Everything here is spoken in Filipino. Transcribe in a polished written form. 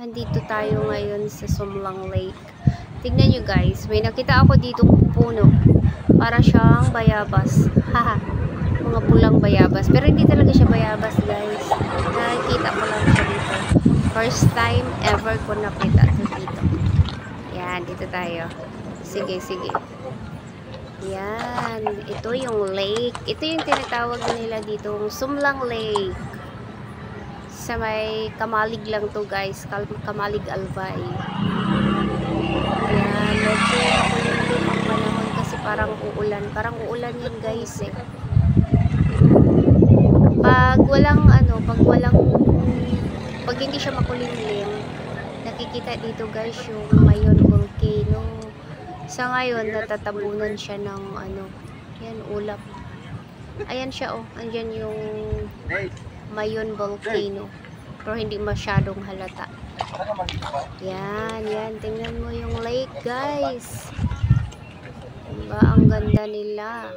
Andito tayo ngayon sa Sumlang Lake. Tignan nyo guys, may nakita ako dito puno. Para siyang bayabas. Haha, mga pulang bayabas. Pero hindi talaga siya bayabas guys. Nakikita ko lang siya dito. First time ever ko nakita ito dito. Yan, dito tayo. Sige, sige. Yan, ito yung lake. Ito yung tinatawag nila dito, Sumlang Lake. Sa may Kamalig lang to guys, Kamalig Albay. Yan, medyo makulimlim ang panahon kasi parang uulan yan guys eh. Pag hindi siya makulimlim, nakikita dito guys yung Mayon Volcano. Sa ngayon natatabunan siya ng yan, ulap. Ayan siya oh, andyan yung Mayon Volcano. Pero hindi masyadong halata. Yan, yan. Tingnan mo yung lake, guys. Diba? Ang ganda nila.